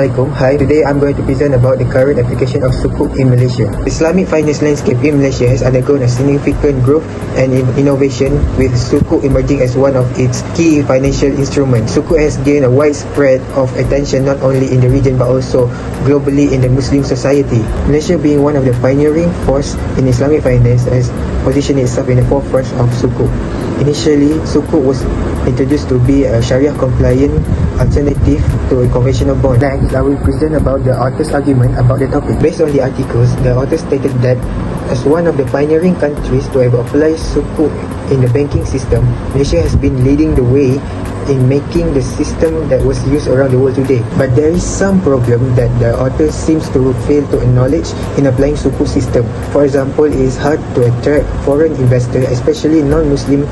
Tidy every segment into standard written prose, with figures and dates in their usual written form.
Assalamualaikum. Hi, today I'm going to present about the current application of Sukuk in Malaysia. The Islamic finance landscape in Malaysia has undergone a significant growth and innovation, with Sukuk emerging as one of its key financial instruments. Sukuk has gained a widespread of attention not only in the region but also globally in the Muslim society. Malaysia, being one of the pioneering force in Islamic finance, has positioned itself in the forefront of Sukuk. Initially, Sukuk was introduced to be a Sharia-compliant alternative to a conventional bond. Next, I will present about the author's argument about the topic. Based on the articles, the author stated that as one of the pioneering countries to have applied Sukuk in the banking system, Malaysia has been leading the way in making the system that was used around the world today. But there is some problem that the author seems to fail to acknowledge in applying Sukuk system. For example, it is hard to attract foreign investors, especially non-Muslim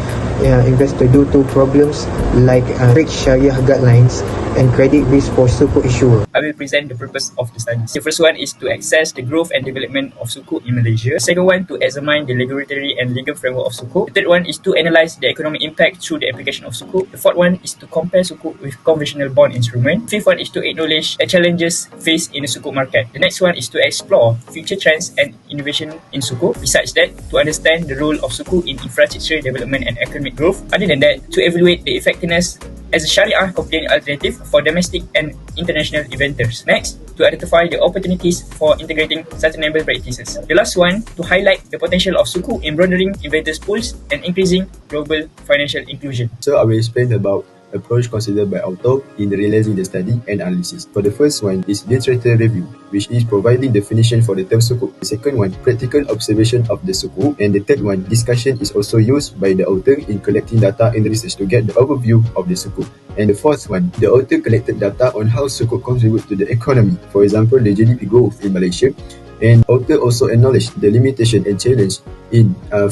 investors, due to problems like strict Sharia guidelines and credit risk for Sukuk issuer. I will present the purpose of the studies. The first one is to assess the growth and development of Sukuk in Malaysia. The second one, to examine the regulatory and legal framework of Sukuk. The third one is to analyse the economic impact through the application of Sukuk. The fourth one is to compare Sukuk with conventional bond instrument. The fifth one is to acknowledge the challenges faced in the Sukuk market. The next one is to explore future trends and innovation in Sukuk. Besides that, to understand the role of Sukuk in infrastructure development and economic growth. Other than that, to evaluate the effectiveness as a Sharia compliant alternative for domestic and international investors. Next, to identify the opportunities for integrating sustainable practices. The last one, to highlight the potential of Sukuk in broadening investors' pools and increasing global financial inclusion. So I will explain about approach considered by author in realizing the study and analysis. For the first one is literature review, which is providing definition for the term Sukuk. The second one, practical observation of the Sukuk. And the third one, discussion is also used by the author in collecting data and research to get the overview of the Sukuk. And the fourth one, the author collected data on how Sukuk contributes to the economy. For example, the GDP growth in Malaysia. And author also acknowledged the limitation and challenge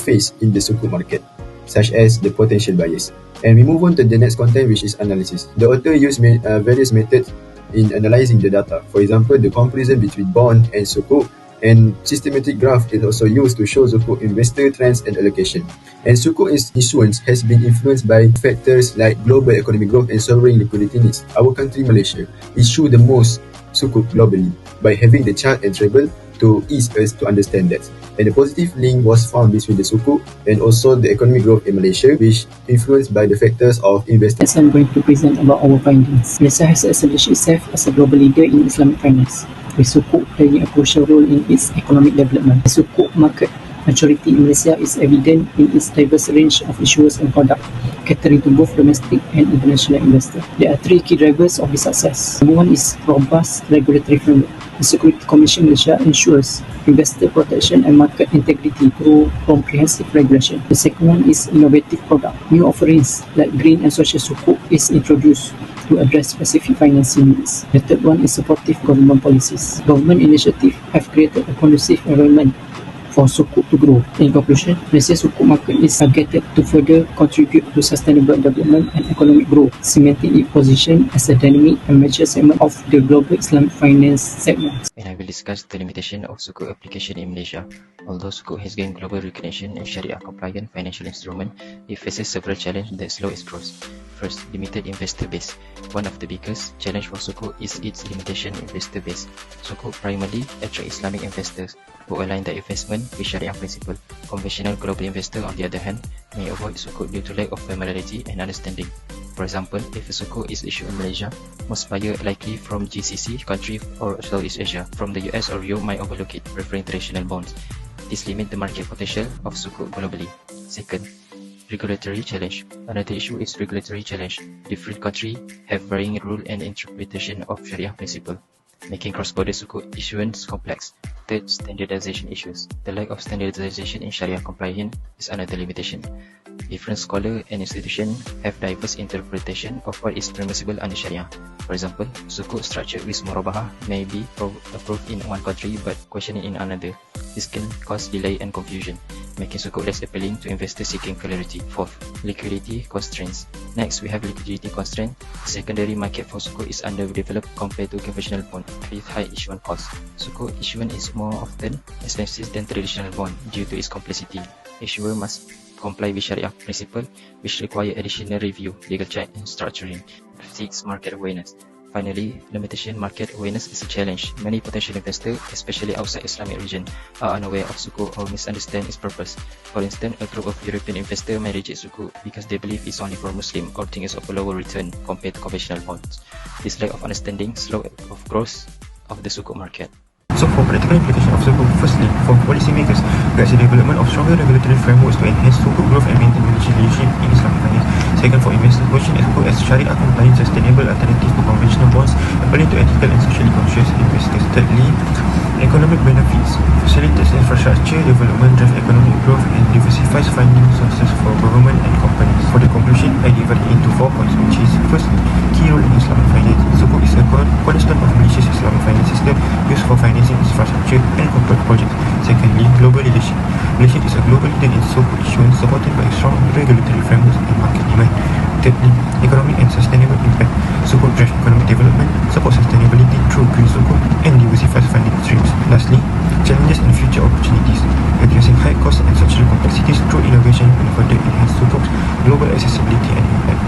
faced in the Sukuk market, such as the potential bias. And we move on to the next content, which is analysis. The author used various methods in analyzing the data. For example, the comparison between bond and Sukuk, and systematic graph is also used to show Sukuk investor trends and allocation. And Sukuk issuance has been influenced by factors like global economic growth and sovereign liquidity needs. Our country, Malaysia, issue the most Sukuk globally by having the chart and table to ease us to understand that. And a positive link was found between the Sukuk and also the economic growth in Malaysia, which influenced by the factors of investing. As I'm going to present about our findings. Malaysia has established itself as a global leader in Islamic finance, with Sukuk playing a crucial role in its economic development. The Sukuk market maturity in Malaysia is evident in its diverse range of issuers and products, catering to both domestic and international investors. There are three key drivers of this success. Number one is robust regulatory framework. The Security Commission Malaysia ensures investor protection and market integrity through comprehensive regulation. The second one is innovative product. New offerings like green and social Sukuk is introduced to address specific financing needs. The third one is supportive government policies. Government initiatives have created a conducive environment for Sukuk to grow. In conclusion, Malaysia's Sukuk market is targeted to further contribute to sustainable development and economic growth, cementing its position as a dynamic and major segment of the global Islamic finance segment. And I will discuss the limitation of Sukuk application in Malaysia. Although Sukuk has gained global recognition as Sharia-compliant financial instrument, it faces several challenges that slow its growth. First, limited investor base. One of the biggest challenges for Sukuk is its limitation investor base. Sukuk primarily attracts Islamic investors who align their investment with Sharia principle. Conventional global investors, on the other hand, may avoid Sukuk due to lack of familiarity and understanding. For example, if a Sukuk is issued in Malaysia, most buyers likely from GCC country or Southeast Asia. From the US or Europe might overlook it, preferring traditional bonds. This limits the market potential of Sukuk globally. Second, regulatory challenge. Another issue is regulatory challenge. Different countries have varying rule and interpretation of Sharia principle, making cross-border Sukuk issuance complex. Third, standardization issues. The lack of standardization in Sharia compliance is another limitation. Different scholars and institutions have diverse interpretation of what is permissible under Sharia. For example, Sukuk structured with murabaha may be approved in one country but questioned in another. This can cause delay and confusion, making Sukuk less appealing to investors seeking clarity. Fourth, liquidity constraints. Next, we have liquidity constraint. The secondary market for Sukuk is underdeveloped compared to conventional bond. Fifth, high issuance cost. Sukuk issuance is more often expensive than traditional bond due to its complexity. Issuer must comply with Sharia principle, which require additional review, legal check, and structuring. Sixth, market awareness. Finally, limitation market awareness is a challenge. Many potential investors, especially outside Islamic region, are unaware of Sukuk or misunderstand its purpose. For instance, a group of European investors may reject Sukuk because they believe it's only for Muslim or think it's of a lower return compared to conventional bonds. This lack of understanding slows of growth of the Sukuk market. So for practical implication of Sukuk, firstly, for policymakers, guides the development of stronger regulatory frameworks to enhance Sukuk growth and maintain Malaysia's leadership in Islamic finance. Second, for investors, position Sukuk as Sharia-compliant, sustainable alternative to conventional bonds, appealing to ethical and socially conscious investors. Thirdly, economic benefits, facilitates infrastructure development, drive economic growth, and diversifies funding sources for government and companies. For the conclusion, I divide it into 4 points, which is, firstly, key role in Islamic finance. Sukuk is a cornerstone of Malaysia's Islamic finance system used for financing infrastructure and corporate projects. Secondly, global leadership. Malaysia is a global leader in Sukuk issuance, supported by strong regulatory frameworks and market demand. Thirdly, economic and sustainable impact. Sukuk drives economic development, supports sustainability through green Sukuk, and diversifies funding streams. Lastly, challenges and future opportunities. Addressing high costs and structural complexities through innovation will further enhance Sukuk's global accessibility and impact.